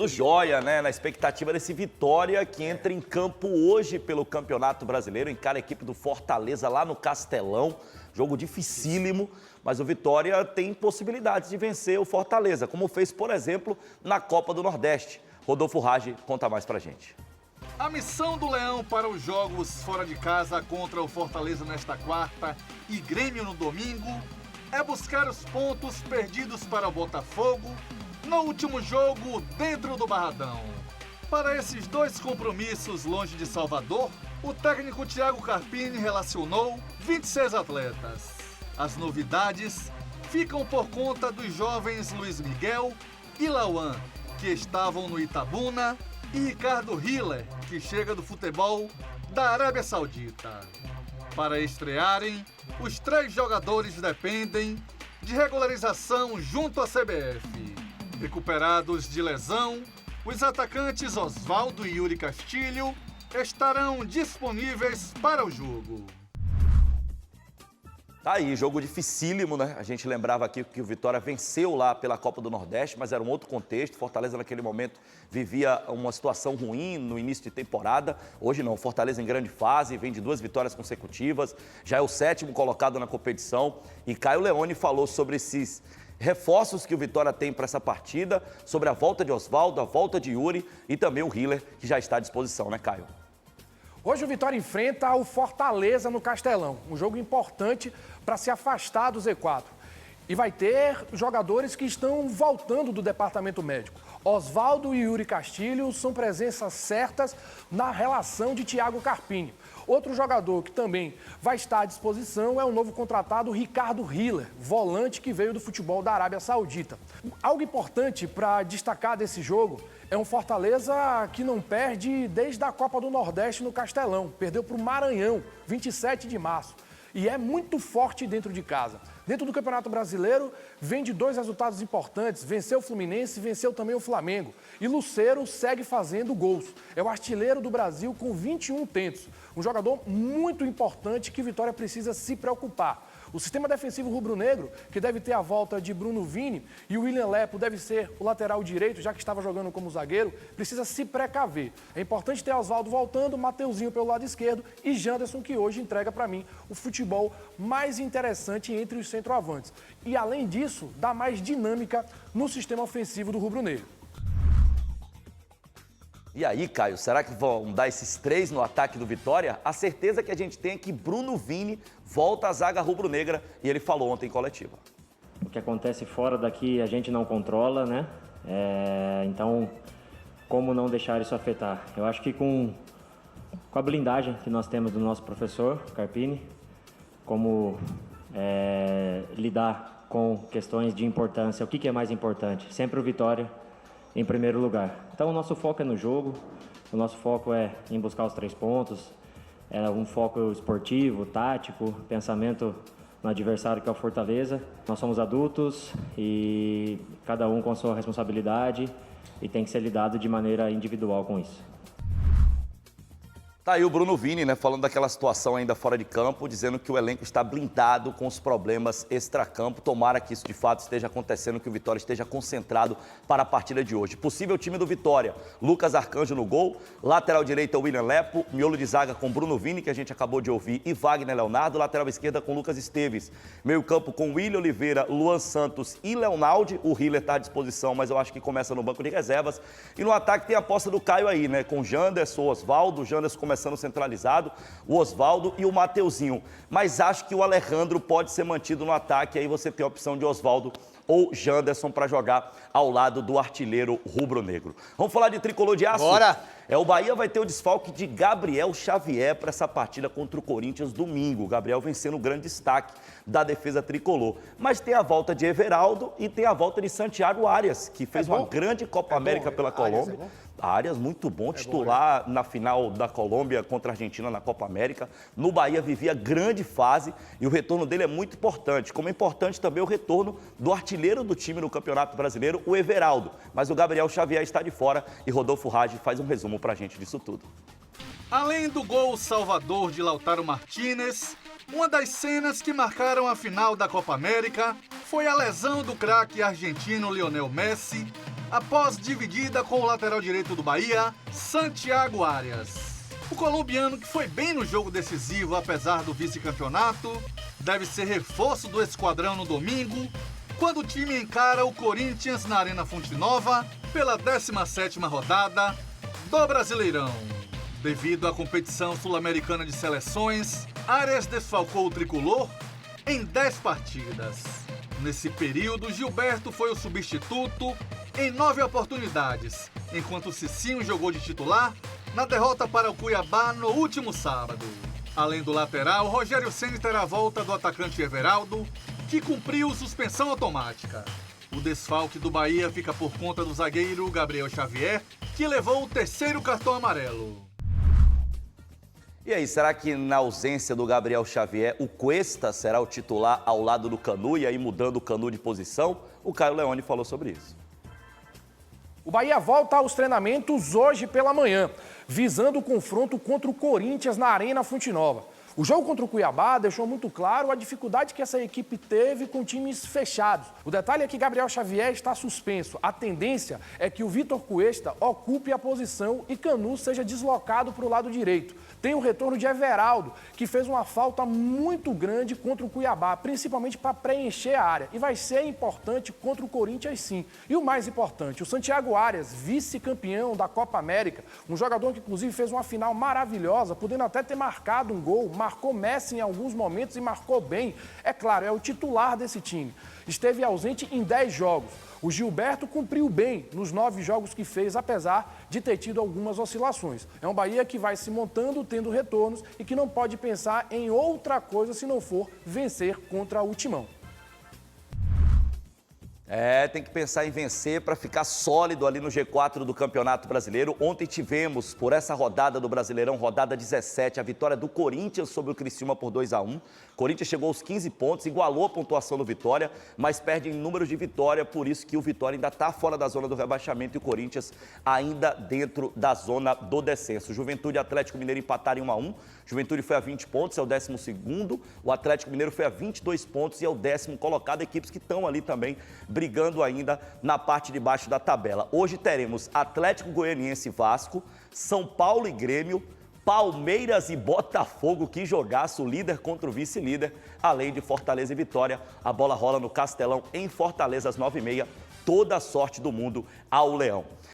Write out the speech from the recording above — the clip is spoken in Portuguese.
Do Joia, né? Na expectativa desse Vitória que entra em campo hoje pelo Campeonato Brasileiro, encara a equipe do Fortaleza lá no Castelão. Jogo dificílimo, mas o Vitória tem possibilidades de vencer o Fortaleza, como fez, por exemplo, na Copa do Nordeste. Rodolfo Rage conta mais pra gente. A missão do Leão para os jogos fora de casa contra o Fortaleza nesta quarta e Grêmio no domingo é buscar os pontos perdidos para o Botafogo no último jogo dentro do Barradão. Para esses dois compromissos longe de Salvador, o técnico Thiago Carpini relacionou 26 atletas. As novidades ficam por conta dos jovens Luiz Miguel e Lauan, que estavam no Itabuna, e Ricardo Hiller, que chega do futebol da Arábia Saudita. Para estrearem, os 3 jogadores dependem de regularização junto à CBF. Recuperados de lesão, os atacantes Osvaldo e Yuri Castilho estarão disponíveis para o jogo. Tá aí, jogo dificílimo, né? A gente lembrava aqui que o Vitória venceu lá pela Copa do Nordeste, mas era um outro contexto. Fortaleza naquele momento vivia uma situação ruim no início de temporada. Hoje não, Fortaleza em grande fase, vem de 2 vitórias consecutivas, já é o 7º colocado na competição. E Caio Leone falou sobre esses reforços que o Vitória tem para essa partida, sobre a volta de Osvaldo, a volta de Yuri e também o Hiller, que já está à disposição, né, Caio? Hoje o Vitória enfrenta o Fortaleza no Castelão, um jogo importante para se afastar do Z4. E vai ter jogadores que estão voltando do departamento médico. Osvaldo e Yuri Castilho são presenças certas na relação de Thiago Carpini. Outro jogador que também vai estar à disposição é o novo contratado Ricardo Hiller, volante que veio do futebol da Arábia Saudita. Algo importante para destacar desse jogo é um Fortaleza que não perde desde a Copa do Nordeste no Castelão. Perdeu para o Maranhão, 27 de março. E é muito forte dentro de casa. Dentro do Campeonato Brasileiro, vem de 2 resultados importantes. Venceu o Fluminense e venceu também o Flamengo. E Lucero segue fazendo gols. É o artilheiro do Brasil com 21 tentos. Um jogador muito importante que Vitória precisa se preocupar. O sistema defensivo rubro-negro, que deve ter a volta de Bruno Vini, e o William Lepo deve ser o lateral direito, já que estava jogando como zagueiro, precisa se precaver. É importante ter Osvaldo voltando, Mateuzinho pelo lado esquerdo e Janderson, que hoje entrega para mim o futebol mais interessante entre os centroavantes. E além disso, dá mais dinâmica no sistema ofensivo do rubro-negro. E aí, Caio, será que vão dar esses 3 no ataque do Vitória? A certeza que a gente tem é que Bruno Vini volta à zaga rubro-negra e ele falou ontem em coletiva. O que acontece fora daqui a gente não controla, né? Então, como não deixar isso afetar? Eu acho que com a blindagem que nós temos do nosso professor, Carpini, como lidar com questões de importância, o que é mais importante? Sempre o Vitória em primeiro lugar. Então o nosso foco é no jogo, o nosso foco é em buscar os 3 pontos, é um foco esportivo, tático, pensamento no adversário que é o Fortaleza. Nós somos adultos e cada um com a sua responsabilidade e tem que ser lidado de maneira individual com isso. Tá aí o Bruno Vini, né, falando daquela situação ainda fora de campo, dizendo que o elenco está blindado com os problemas extracampo. Tomara que isso de fato esteja acontecendo, que o Vitória esteja concentrado para a partida de hoje. Possível time do Vitória: Lucas Arcanjo no gol, lateral direita William Lepo, miolo de zaga com Bruno Vini, que a gente acabou de ouvir, e Wagner Leonardo, lateral esquerda com Lucas Esteves, meio campo com William Oliveira, Luan Santos e Leonaldi. O Hiller está à disposição, mas eu acho que começa no banco de reservas. E no ataque tem a aposta do Caio aí, né, com Janderson, Osvaldo, Janderson começando centralizado, o Osvaldo e o Mateuzinho. Mas acho que o Alejandro pode ser mantido no ataque, aí você tem a opção de Osvaldo ou Janderson para jogar ao lado do artilheiro rubro-negro. Vamos falar de tricolor de aço? Bora! O Bahia vai ter o desfalque de Gabriel Xavier para essa partida contra o Corinthians domingo. O Gabriel vem sendo o grande destaque da defesa tricolor. Mas tem a volta de Everaldo e tem a volta de Santiago Arias, que fez uma grande Copa América pela Colômbia. Arias, muito bom, titular na final da Colômbia contra a Argentina na Copa América. No Bahia vivia grande fase e o retorno dele é muito importante. Como é importante também o retorno do artilheiro do time no Campeonato Brasileiro, o Everaldo. Mas o Gabriel Xavier está de fora e Rodolfo Rage faz um resumo pra gente disso tudo. Além do gol salvador de Lautaro Martínez, uma das cenas que marcaram a final da Copa América foi a lesão do craque argentino Lionel Messi, após dividida com o lateral direito do Bahia, Santiago Arias. O colombiano, que foi bem no jogo decisivo apesar do vice-campeonato, deve ser reforço do esquadrão no domingo, quando o time encara o Corinthians na Arena Fonte Nova pela 17ª rodada do Brasileirão. Devido à competição sul-americana de seleções, Arias desfalcou o tricolor em 10 partidas. Nesse período, Gilberto foi o substituto em 9 oportunidades, enquanto Cicinho jogou de titular na derrota para o Cuiabá no último sábado. Além do lateral, Rogério Ceni terá a volta do atacante Everaldo, que cumpriu suspensão automática. O desfalque do Bahia fica por conta do zagueiro Gabriel Xavier, que levou o 3º cartão amarelo. E aí, será que na ausência do Gabriel Xavier, o Cuesta será o titular ao lado do Canu e aí mudando o Canu de posição? O Caio Leone falou sobre isso. O Bahia volta aos treinamentos hoje pela manhã, visando o confronto contra o Corinthians na Arena Fonte Nova. O jogo contra o Cuiabá deixou muito claro a dificuldade que essa equipe teve com times fechados. O detalhe é que Gabriel Xavier está suspenso. A tendência é que o Vitor Cuesta ocupe a posição e Canu seja deslocado para o lado direito. Tem o retorno de Everaldo, que fez uma falta muito grande contra o Cuiabá, principalmente para preencher a área. E vai ser importante contra o Corinthians, sim. E o mais importante, o Santiago Arias, vice-campeão da Copa América, um jogador que inclusive fez uma final maravilhosa, podendo até ter marcado um gol, marcou Messi em alguns momentos e marcou bem. É claro, é o titular desse time. Esteve ausente em 10 jogos. O Gilberto cumpriu bem nos 9 jogos que fez, apesar de ter tido algumas oscilações. É um Bahia que vai se montando, tendo retornos e que não pode pensar em outra coisa se não for vencer contra o Timão. Tem que pensar em vencer para ficar sólido ali no G4 do Campeonato Brasileiro. Ontem tivemos, por essa rodada do Brasileirão, rodada 17, a vitória do Corinthians sobre o Criciúma por 2-1. Corinthians chegou aos 15 pontos, igualou a pontuação do Vitória, mas perde em números de vitória, por isso que o Vitória ainda está fora da zona do rebaixamento e o Corinthians ainda dentro da zona do descenso. Juventude e Atlético Mineiro empataram em 1-1. Juventude foi a 20 pontos, é o 12º. O Atlético Mineiro foi a 22 pontos e é o 10º colocado. Equipes que estão ali também brigando ainda na parte de baixo da tabela. Hoje teremos Atlético Goianiense e Vasco, São Paulo e Grêmio, Palmeiras e Botafogo, que jogaço, líder contra o vice-líder, além de Fortaleza e Vitória. A bola rola no Castelão, em Fortaleza, às 9h30. Toda a sorte do mundo ao Leão.